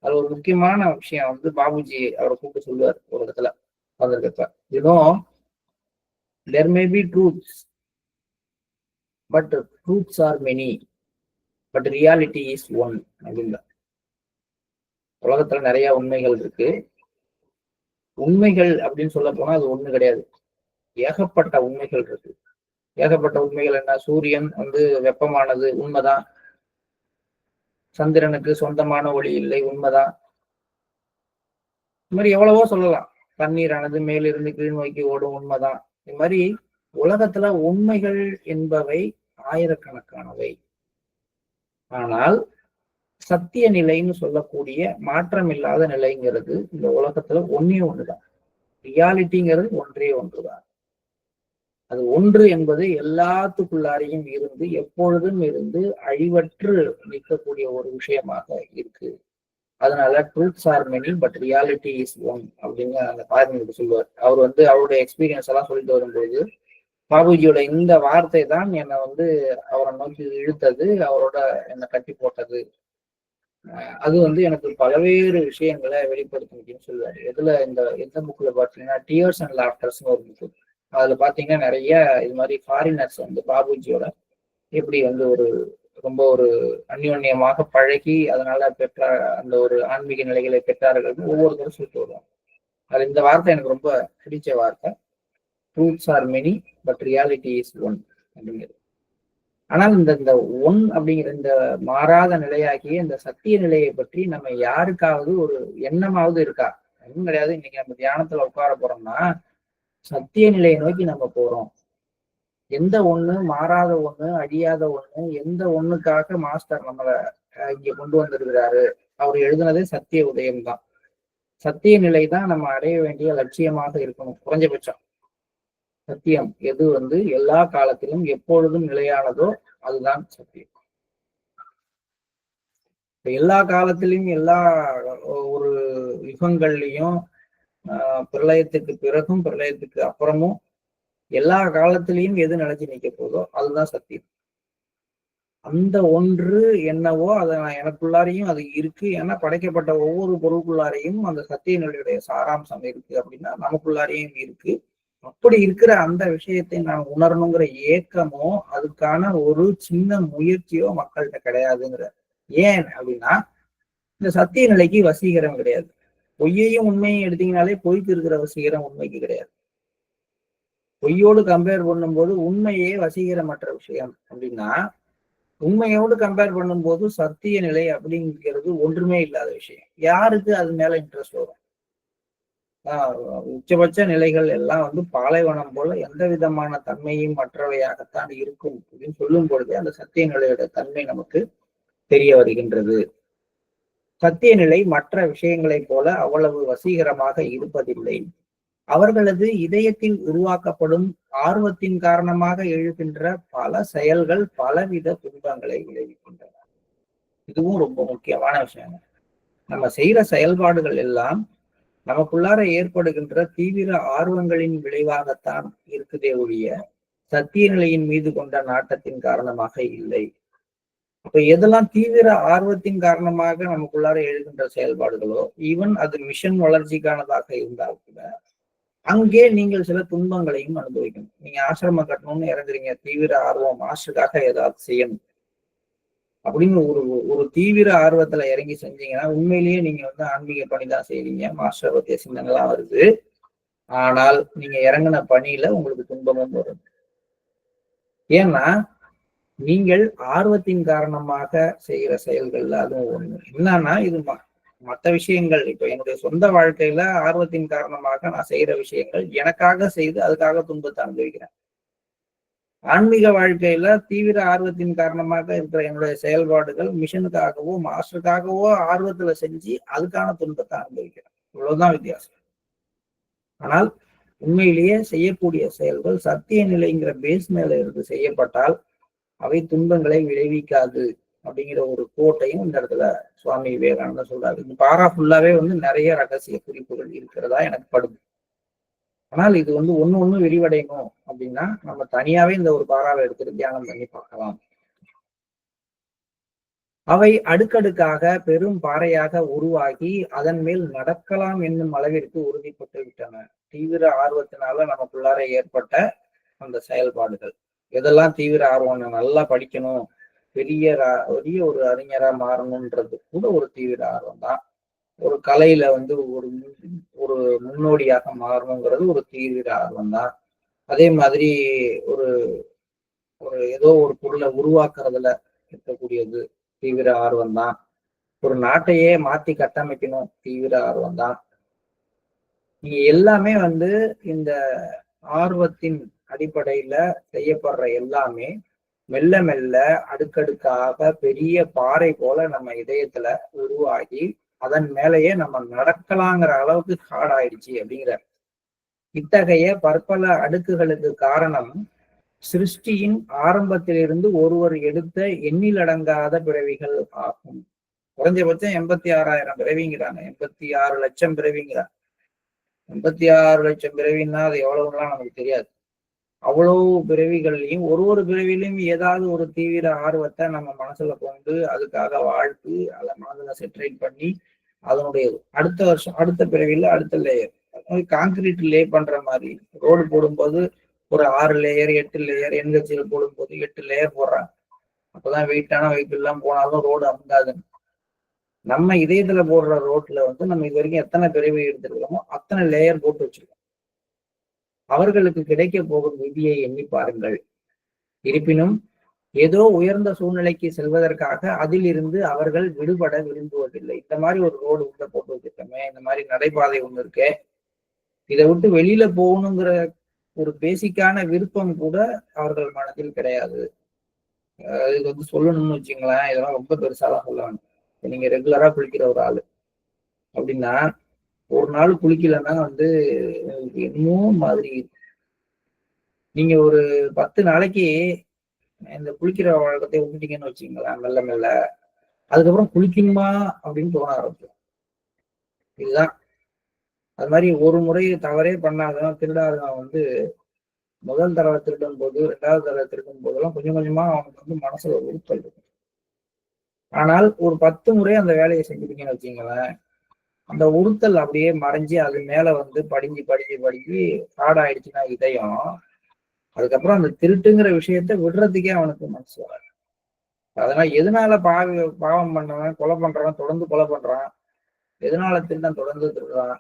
அது ஒரு முக்கியமான விஷயம் பாபுஜி அவரை கூப்பிட்டு சொல்லுவார் ஒரு இடத்துல வந்திருக்கப்ப, there may be truths but truths are many but reality is one அப்படின்னா. உலகத்துல நிறைய உண்மைகள் இருக்கு. உண்மைகள் அப்படின்னு சொல்ல போனா அது ஒண்ணு கிடையாது, ஏகப்பட்ட உண்மைகள் இருக்கு. ஏகப்பட்ட உண்மைகள் என்ன? சூரியன் வெப்பமானது உண்மைதான், சந்திரனுக்கு சொந்தமான ஒளி இல்லை உண்மைதான். இது மாதிரி எவ்வளவோ சொல்லலாம். தண்ணீரானது மேலிருந்து கீழ் நோக்கி ஓடும் உண்மைதான். இது மாதிரி உலகத்துல உண்மைகள் என்பவை ஆயிரக்கணக்கானவை. ஆனால் சத்திய நிலைன்னு சொல்லக்கூடிய மாற்றம் இல்லாத நிலைங்கிறது இந்த உலகத்துல ஒன்னே ஒண்ணுதான். ரியாலிட்டிங்கிறது ஒன்றே ஒன்றுதான். அது ஒன்று என்பது எல்லாத்துக்குள்ளாரையும் இருந்து எப்பொழுதும் இருந்து அழிவற்று நிற்கக்கூடிய ஒரு விஷயமாக இருக்கு. அதனால truths are many but reality is one அப்படின்னு அந்த பாரதியார் சொல்லுவார். அவர் அவருடைய எக்ஸ்பீரியன்ஸ் எல்லாம் சொல்லிட்டு வரும்போது பாபுஜியோட இந்த வார்த்தை தான் என்னை அவரை நோக்கி இழுத்தது, அவரோட என்னை கட்டி போட்டது. அது எனக்கு பல்வேறு விஷயங்களை வெளிப்படுத்தின்னு சொல்லுவாரு. எந்த புக்ல பாத்தீங்கன்னா டியர்ஸ் அண்ட் லாஃப்டர்ஸ்னு ஒரு புக்கு. அதுல பாத்தீங்கன்னா நிறைய இது மாதிரி ஃபாரினர்ஸ் பாபுஜியோட எப்படி ரொம்ப ஒரு அந்யோன்யமாக பழகி அதனால பெற்ற அந்த ஒரு ஆன்மீக நிலைகளை பெற்றார்கள் ஒவ்வொருத்தரும் சொல்லிட்டு வருவாங்க. அது இந்த வார்த்தை எனக்கு ரொம்ப பிடிச்ச வார்த்தை. Truths are many but reality is one அப்படிங்கிறது. ஆனால் இந்த ஒன் அப்படிங்கிற இந்த மாறாத நிலையாகிய இந்த சத்திய நிலையை பற்றி நம்ம யாருக்காவது ஒரு எண்ணமாவது இருக்கா? ஒன்றும் கிடையாது. இன்னைக்கு நம்ம தியானத்துல உட்கார போறோம்னா சத்திய நிலையை நோக்கி நம்ம போறோம். எந்த ஒண்ணு மாறாத ஒண்ணு, அழியாத ஒண்ணு, எந்த ஒண்ணுக்காக மாஸ்டர் நம்மளை இங்க கொண்டு வந்திருக்கிறாரு? அவர் எழுதுனதே சத்திய உதயம் தான். சத்திய நிலை தான் நம்ம அடைய வேண்டிய லட்சியமாக இருக்கணும். குறைஞ்சபட்சம் சத்தியம் எது எல்லா காலத்திலும் எப்பொழுதும் நிலையானதோ அதுதான் சத்தியம். எல்லா காலத்திலையும் எல்லா ஒரு யுகங்கள்லையும் பிரளயத்துக்கு பிறகும் பிரளயத்துக்கு அப்புறமும் எல்லா காலத்திலையும் எது நினைச்சு நிக்க போதோ அதுதான் சத்தியம். அந்த ஒன்று என்னவோ அதை நான் எனக்குள்ளாரையும் அது இருக்கு. ஏன்னா படைக்கப்பட்ட ஒவ்வொரு பொருளுக்குள்ளாரையும் அந்த சத்திய நிலையுடைய சாராம்சம் இருக்கு அப்படின்னா நமக்குள்ளாரையும் இருக்கு. அப்படி இருக்கிற அந்த விஷயத்தை நான் உணரணுங்கிற ஏக்கமோ அதுக்கான ஒரு சின்ன முயற்சியோ மக்கள்கிட்ட கிடையாதுங்கிற. ஏன் அப்படின்னா இந்த சத்திய நிலைக்கு வசீகரம் கிடையாது. பொய்யையும் உண்மையும் எடுத்தீங்கனாலே பொய்க்கு இருக்கிற வசீகரம் உண்மைக்கு கிடையாது. பொய்யோடு கம்பேர் பண்ணும்போது உண்மையே வசீகரமற்ற விஷயம் அப்படின்னா உண்மையோடு கம்பேர் பண்ணும்போது சத்திய நிலை அப்படிங்கிறது ஒன்றுமே இல்லாத விஷயம். யாருக்கு அது மேல இன்ட்ரெஸ்ட் வரும்? உச்சபட்ச நிலைகள் எல்லாம் பாலைவனம் போல எந்த விதமான தன்மையும் மற்றவையாகத்தான் இருக்கும் அப்படின்னு சொல்லும் பொழுது அந்த சத்திய நிலையோட தன்மை நமக்கு தெரிய வருகின்றது. சத்திய நிலை மற்ற விஷயங்களைப் போல அவ்வளவு வசீகரமாக இருப்பதில்லை. அவர்களது இதயத்தில் உருவாக்கப்படும் ஆர்வத்தின் காரணமாக எழுகின்ற பல செயல்கள் பலவித துன்பங்களை விளைவிக்கின்றன. இதுவும் ரொம்ப முக்கியமான விஷயம். நம்ம செய்யற செயல்பாடுகள் எல்லாம் நமக்குள்ளார ஏற்படுகின்ற தீவிர ஆர்வங்களின் விளைவாகத்தான் இருக்குதே ஒழிய சத்திய நிலையின் மீது கொண்ட நாட்டத்தின் காரணமாக இல்லை. அப்ப எதெல்லாம் தீவிர ஆர்வத்தின் காரணமாக நமக்குள்ளார எழுகின்ற செயல்பாடுகளோ ஈவன் அது மிஷன் வளர்ச்சிக்கானதாக இருந்தால் கூட அங்கே நீங்கள் சில துன்பங்களையும் அனுபவிக்கணும். நீங்க ஆசிரமம் கட்டணும்னு இறங்குறீங்க, தீவிர ஆர்வம், மாஸ்டருக்காக ஏதாவது செய்யணும் அப்படின்னு ஒரு தீவிர ஆர்வத்துல இறங்கி செஞ்சீங்கன்னா உண்மையிலேயே நீங்க ஆன்மீக பணிதான் செய்றீங்க, மாஸ்டர் பத்திய சின்னங்கள்லாம் வருது. ஆனால் நீங்க இறங்கின பணியில உங்களுக்கு துன்பமும் வரும். ஏன்னா நீங்கள் ஆர்வத்தின் காரணமாக செய்கிற செயல்கள்ல அதுவும் ஒண்ணு. என்னன்னா இது மற்ற விஷயங்கள் இப்ப என்னுடைய சொந்த வாழ்க்கையில ஆர்வத்தின் காரணமாக நான் செய்யற விஷயங்கள் எனக்காக செய்து அதுக்காக துன்பத்தை அனுபவிக்கிறேன். ஆன்மீக வாழ்க்கையில தீவிர ஆர்வத்தின் காரணமாக இருக்கிற என்னுடைய செயல்பாடுகள் மிஷனுக்காகவோ மாஸ்டருக்காகவோ ஆர்வத்துல செஞ்சு அதுக்கான துன்பத்தை அனுபவிக்கிறேன். இவ்வளவுதான் வித்தியாசம். ஆனால் உண்மையிலேயே செய்யக்கூடிய செயல்கள் சத்திய நிலைங்கிற பேஸ் மேல இருந்து செய்யப்பட்டால் அவை துன்பங்களை விளைவிக்காது அப்படிங்கிற ஒரு கோட்டையும் இந்த இடத்துல சுவாமி விவேகானந்தர் சொல்றாரு. இந்த பாரா ஃபுல்லாவே நிறைய ரகசிய குறிப்புகள் இருக்கிறதா எனக்கு படுது. ஆனால் இது ஒண்ணு விரிவடையணும் அப்படின்னா நம்ம தனியாவே இந்த ஒரு பாராவை எடுத்துட்டு தியானம் பண்ணி பார்க்கலாம். அவை அடுக்கடுக்காக பெரும் பாறையாக உருவாகி அதன் மேல் நடக்கலாம் என்னும் அளவிற்கு உறுதிப்பட்டு விட்டன. தீவிர ஆர்வத்தினால நமக்குள்ளார ஏற்பட்ட அந்த செயல்பாடுகள் எதெல்லாம் தீவிர ஆர்வம், நல்லா படிக்கணும், பெரிய ஒரு அறிஞரா மாறணும்ன்றது கூட ஒரு தீவிர ஆர்வம் தான். ஒரு கலையில ஒரு முன்னோடியாக மாறணுங்கிறது ஒரு தீவிர ஆர்வம் தான். அதே மாதிரி ஒரு ஏதோ ஒரு பொருளை உருவாக்குறதுல இருக்கக்கூடியது தீவிர ஆர்வம் தான். ஒரு நாட்டையே மாத்தி கட்டமைக்கணும், தீவிர ஆர்வம் தான். நீங்க எல்லாமே இந்த ஆர்வத்தின் அடிப்படையில செய்யப்படுற எல்லாமே மெல்ல மெல்ல அடுக்கடுக்காக பெரிய பாறை போல நம்ம இதயத்துல உருவாகி அதன் மேலேயே நம்ம நடக்கலாங்கிற அளவுக்கு ஹார்ட் ஆயிடுச்சு அப்படிங்கிற இத்தகைய பற்பல அடுக்குகளுக்கு காரணம் சிருஷ்டியின் ஆரம்பத்திலிருந்து ஒருவர் எடுத்த எண்ணிலடங்காத பிறவிகள் ஆகும். குறைஞ்சபட்சம் 86,000 பிறவிங்கிறாங்க, 86 லட்சம் பிறவிங்கிறாங்க. 86 லட்சம் பிறவின்னா அது எவ்வளவுலாம் நமக்கு தெரியாது. அவ்வளவு பிறவிகள்லையும் ஒரு பிறவிலையும் ஏதாவது ஒரு தீவிர ஆர்வத்தை நம்ம மனசுல கொண்டு அதுக்காக வாழ்த்து அதை மனதுல செட்ரேட் பண்ணி அதனுடைய அடுத்த வருஷம் அடுத்த பிறவில அடுத்த லேயர் கான்கிரீட் லே பண்ற மாதிரி ரோடு போடும்போது ஒரு 6 லேயர் 8 லேயர் என்கட்சியில் போடும்போது 8 லேயர் போடுறாங்க. அப்பதான் வெயிட்டான வெஹிக்கிள் எல்லாம் போனாலும் ரோடு அமுங்காதுன்னு. நம்ம இதயத்துல போடுற ரோட்ல நம்ம இது வரைக்கும் எத்தனை பிறவி எடுத்துருக்கோமோ அத்தனை லேயர் போட்டு வச்சிருக்கோம். அவர்களுக்கு கிடைக்க போகும் விதியை எண்ணி பாருங்கள். இருப்பினும் ஏதோ உயர்ந்த சூழ்நிலைக்கு செல்வதற்காக அதில் இருந்து அவர்கள் விடுபட விரும்புவதில்லை. இந்த மாதிரி ஒரு ரோடு போட்டு வச்சிருக்கோமே, இந்த மாதிரி நடைபாதை ஒண்ணு இருக்கே, இதை விட்டு வெளியில போகணுங்கிற ஒரு பேசிக்கான விருப்பம் கூட அவர்கள் மனதில் கிடையாது. இது சொல்லணும்னு வச்சுங்களேன், இதெல்லாம் ரொம்ப பெருசாலாம் சொல்லுவாங்க. நீங்க ரெகுலரா குளிக்கிற ஒரு ஆளு அப்படின்னா ஒரு நாள் குளிக்கலன்னா என்னமோ மாதிரி நீங்க ஒரு 10 நாளைக்கு இந்த குளிக்கிற வழக்கத்தை விட்டுட்டீங்கன்னு வச்சுங்களேன், மெல்ல மெல்ல அதுக்கப்புறம் குளிக்கணுமா அப்படின்னு தோண ஆரம்பிக்கும். இதுதான் அது மாதிரி ஒரு முறை தவறே பண்ணாதான் திருடாதவன் முதல் தடவை திருடும் போது 2வது தடவை திருடும் போதெல்லாம் கொஞ்சம் கொஞ்சமா அவனுக்கு மனசுல ஒரு உறுத்தல் இருக்கும். ஆனால் ஒரு 10 முறை அந்த வேலையை செஞ்சுட்டீங்கன்னு வச்சுங்களேன், அந்த உறுத்தல் அப்படியே மறைஞ்சு அது மேல படிஞ்சு படிஞ்சு படிஞ்சு ஆயிடுச்சுன்னா இதயம், அதுக்கப்புறம் அந்த திருட்டுங்கிற விஷயத்த விடுறதுக்கே அவனுக்கு மனசு வராது. அதனால எதனால பாவம் பண்ணவன் கொலை பண்றவன் தொடர்ந்து கொலை பண்றான், எதனால திருடன் தொடர்ந்து திருடுறான்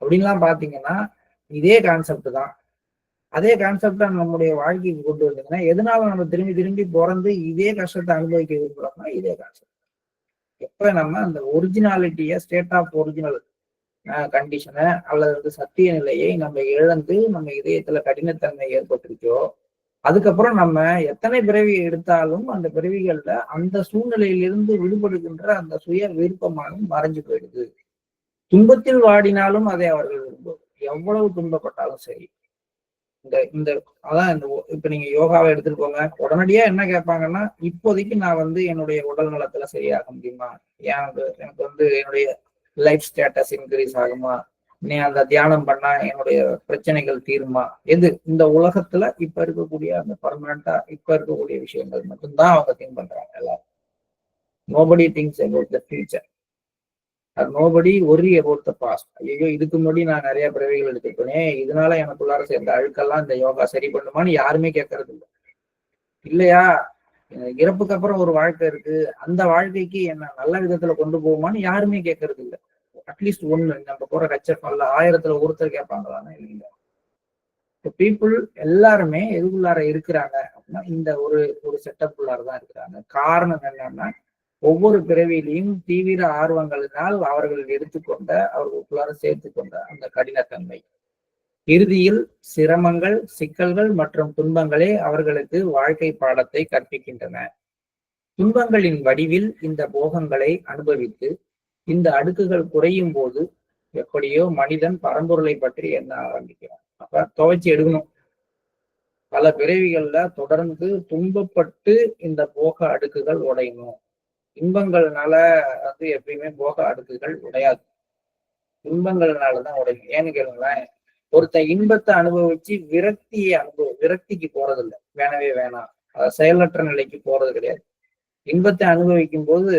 அப்படின்லாம் பாத்தீங்கன்னா இதே கான்செப்ட் தான். அதே கான்செப்டா நம்முடைய வாழ்க்கைக்கு கொண்டு வந்தீங்கன்னா எதனால நம்ம திரும்பி திரும்பி பிறந்து இதே கஷ்டத்தை அனுபவிக்க விரும்புறோம்னா இதே கான்செப்ட். எப்ப நம்ம அந்த ஒரிஜினாலிட்டிய ஸ்டேட் ஆஃப் ஒரிஜினல் கண்டிஷனை அல்லது சத்திய நிலையை நம்ம இழந்து நம்ம இதயத்துல கடினத்தன்மை ஏற்பட்டிருக்கோ, அதுக்கப்புறம் நம்ம எத்தனை பிறவி எடுத்தாலும் அந்த பிறவிகள்ல அந்த சூழ்நிலையிலிருந்து விடுபடுகின்ற அந்த சுய விருப்பமானும் மறைஞ்சு போயிடுது. துன்பத்தில் வாடினாலும் அதை அவர்கள் விரும்புவது, எவ்வளவு துன்பப்பட்டாலும் சரி. இந்த அதான் இப்ப நீங்க யோகாவை எடுத்துட்டு போங்க, உடனடியா என்ன கேட்பாங்கன்னா, இப்போதைக்கு நான் என்னுடைய உடல் நலத்துல சரியாக முடியுமா, எனக்கு என்னுடைய லைஃப் ஸ்டேட்டஸ் இன்க்ரீஸ் ஆகுமா, நீ அந்த தியானம் பண்ணா என்னுடைய பிரச்சனைகள் தீருமா, எது இந்த உலகத்துல இப்ப இருக்கக்கூடிய அந்த பர்மனண்டா இப்ப இருக்கக்கூடிய விஷயங்கள் மட்டும்தான் அவங்க திங்க் பண்றாங்க எல்லாரும். Nobody thinks about the future, nobody worry about the past. ஐயோ இதுக்கு முன்னாடி நான் நிறைய பிறவிகள் எடுத்துக்கிட்டேன், இதனால எனக்குள்ளார சேர்ந்த அழுக்கெல்லாம் இந்த யோகா சரி பண்ணுமான்னு யாருமே கேட்கறது இல்லை. இல்லையா, இறப்புக்கு அப்புறம் ஒரு வாழ்க்கை இருக்கு, அந்த வாழ்க்கைக்கு என்ன நல்ல விதத்துல கொண்டு போகுமான்னு யாருமே கேட்கறது இல்லை. அட்லீஸ்ட் ஒண்ணு நம்ம போற கச்சர் பண்ணல 1000த்துல ஒருத்தர் கேட்பாங்களான்னு இல்லைங்க. பீப்புள் எல்லாருமே எதுக்குள்ளார இருக்கிறாங்க அப்படின்னா இந்த ஒரு செட்டப் உள்ளாரதான் இருக்கிறாங்க. காரணம் என்னன்னா, ஒவ்வொரு பிறவியிலையும் தீவிர ஆர்வங்களினால் அவர்கள் எடுத்துக்கொண்ட அவர்களுக்குள்ளார சேர்த்து கொண்ட அந்த கடினத்தன்மை, இறுதியில் சிரமங்கள், சிக்கல்கள் மற்றும் துன்பங்களே அவர்களுக்கு வாழ்க்கை பாடத்தை கற்பிக்கின்றன. துன்பங்களின் வடிவில் இந்த போகங்களை அனுபவித்து இந்த அடுக்குகள் குறையும் போது எப்படியோ மனிதன் பரம்பொருளை பற்றி எண்ண ஆரம்பிக்கிறான். அப்ப துவைச்சு எடுக்கணும். பல பிறவிகள்ல தொடர்ந்து துன்பப்பட்டு இந்த போக அடுக்குகள் உடையணும். இன்பங்கள்னால எப்பயுமே போக அடுக்குகள் உடையாது. துன்பங்கள்னாலதான் உடையும். ஏன்னு கேளுங்களேன், ஒருத்தன் இன்பத்தை அனுபவிச்சு விரக்திக்கு போறதில்லை, வேணவே வேணாம், செயலற்ற நிலைக்கு போறது கிடையாது. இன்பத்தை அனுபவிக்கும் போது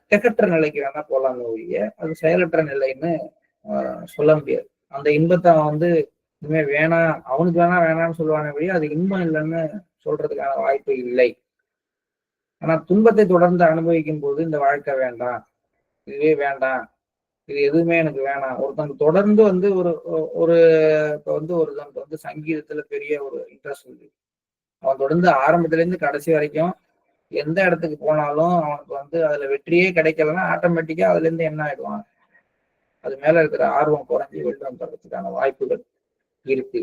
திகற்ற நிலைக்கு வேணா போலாமே ஒழிய அது செயலற்ற நிலைன்னு சொல்ல முடியாது. அந்த இன்பத்தை அவன் இனிமே வேணாம், அவனுக்கு வேணாம்னு சொல்லுவானே ஒழிய அது இன்பம் இல்லைன்னு சொல்றதுக்கான வாய்ப்பு இல்லை. ஆனா துன்பத்தை தொடர்ந்து அனுபவிக்கும் போது இந்த வாழ்க்கை வேண்டாம், இதுவே வேண்டாம், இது எதுவுமே எனக்கு வேணாம். ஒருத்தங்க தொடர்ந்து ஒரு ஒரு இப்போ ஒருத்தனுக்கு சங்கீதத்துல பெரிய ஒரு இன்ட்ரெஸ்ட் இருக்கு. அவன் தொடர்ந்து ஆரம்பத்துல இருந்து கடைசி வரைக்கும் எந்த இடத்துக்கு போனாலும் அவனுக்கு அதுல வெற்றியே கிடைக்கலன்னா ஆட்டோமேட்டிக்கா அதுல இருந்து என்ன ஆயிடுவான், அது மேல இருக்கிற ஆர்வம் குறைஞ்சி வெளில வந்துறதுக்கான வாய்ப்புகள் இருக்கு.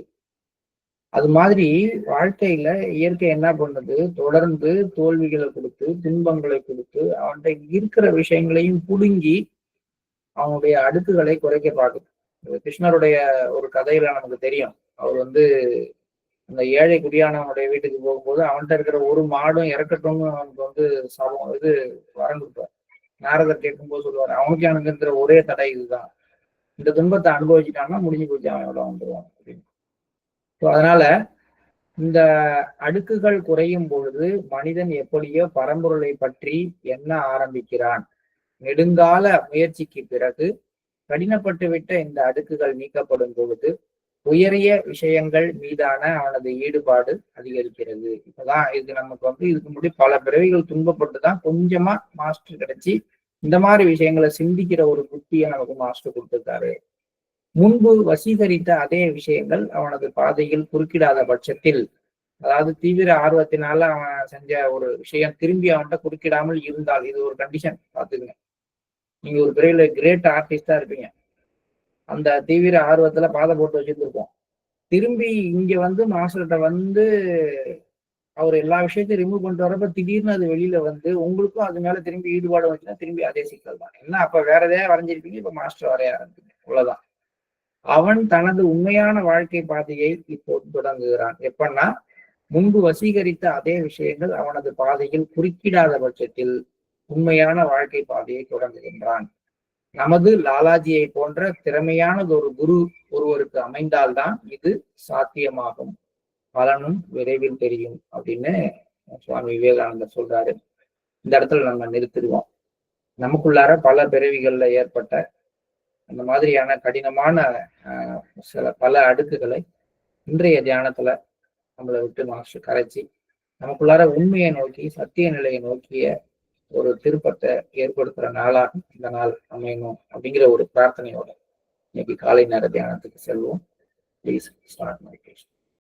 அது மாதிரி வாழ்க்கையில இயற்கை என்ன பண்ணுது, தொடர்ந்து தோல்விகளை கொடுத்து துன்பங்களை கொடுத்து அவன்கிட்ட இருக்கிற விஷயங்களையும் புடுங்கி அவனுடைய அடுக்குகளை குறைக்க பார்க்குது. கிருஷ்ணருடைய ஒரு கதையில நமக்கு தெரியும். அவர் அந்த ஏழை குடியானவனுடைய வீட்டுக்கு போகும்போது அவன்கிட்ட இருக்கிற ஒரு மாடும் இறக்கட்டும்னு அவனுக்கு சமம் வரம் கொடுப்பார். நாரதர் கேட்கும்போது சொல்லுவார், அவனுக்கு எனக்கு இருக்கிற ஒரே தடை இதுதான், இந்த துன்பத்தை அனுபவிச்சுட்டான்னா முடிஞ்சு போச்சு, அவன் எவ்வளவு வந்துடுவான் அப்படின்னு. அதனால இந்த அடுக்குகள் குறையும் பொழுது மனிதன் எப்படியோ பரம்பொருளை பற்றி எண்ண ஆரம்பிக்கிறான். நெடுங்கால முயற்சிக்கு பிறகு கடினப்பட்டுவிட்ட இந்த அடுக்குகள் நீக்கப்படும் பொழுது உயரிய விஷயங்கள் மீதான அவனது ஈடுபாடு அதிகரிக்கிறது. இப்பதான் இது நமக்கு இதுக்கு முன்னாடி பல பிறவிகள் துன்பப்பட்டுதான் கொஞ்சமா மாஸ்டர் கிடைச்சி இந்த மாதிரி விஷயங்களை சிந்திக்கிற ஒரு புத்தியை நமக்கு மாஸ்டர் கொடுத்திருக்காரு. முன்பு வசீகரித்த அதே விஷயங்கள் அவனது பாதையில் குறுக்கிடாத பட்சத்தில், அதாவது தீவிர ஆர்வத்தினால அவன் செஞ்ச ஒரு விஷயம் திரும்பி அவன்கிட்ட குறுக்கிடாமல் இருந்தால், இது ஒரு கண்டிஷன் பார்த்துக்குங்க. நீங்க ஒரு பிறவில கிரேட் ஆர்டிஸ்டா இருப்பீங்க, அந்த தீவிர ஆர்வத்துல பாதை போட்டு வச்சிருந்துருப்போம். திரும்பி இங்க மாஸ்டர்கிட்ட அவர் எல்லா விஷயத்தையும் ரிமூவ் பண்ணிட்டு வரப்ப திடீர்னு அது வெளியில உங்களுக்கும் அது மேல திரும்பி ஈடுபாடு வந்துச்சுன்னா திரும்பி அதே சிக்கல் தான். என்ன அப்ப வேற எதையா வரைஞ்சிருப்பீங்க, இப்ப மாஸ்டர் வரைய ஆரம்பிப்பீங்க, அவ்வளவுதான். அவன் தனது உண்மையான வாழ்க்கை பாதையை இப்போது தொடங்குகிறான். எப்பன்னா முன்பு வசீகரித்த அதே விஷயங்கள் அவனது பாதையில் குறுக்கிடாத பட்சத்தில் உண்மையான வாழ்க்கை பாதையை தொடங்குகின்றான். நமது லாலாஜியை போன்ற திறமையானது ஒரு குரு ஒருவருக்கு அமைந்தால்தான் இது சாத்தியமாகும், பலனும் விரைவில் தெரியும் அப்படின்னு சுவாமி விவேகானந்தர் சொல்றாரு. இந்த இடத்துல நம்ம நிறுத்திடுவோம். நமக்குள்ளார பல பிறவிகள்ல ஏற்பட்ட அந்த மாதிரியான கடினமான பல அடுக்குகளை இன்றைய தியானத்துல நம்மளை விட்டு மாஸ்டர் கரைச்சி நமக்குள்ளார உண்மையை நோக்கி சத்திய நிலையை நோக்கிய ஒரு திருப்பத்தை ஏற்படுத்துற நாளாக இந்த நாள் அமையணும் அப்படிங்கிற ஒரு பிரார்த்தனையோட இன்னைக்கு காலை நேர தியானத்துக்கு செல்வோம். Please start meditation.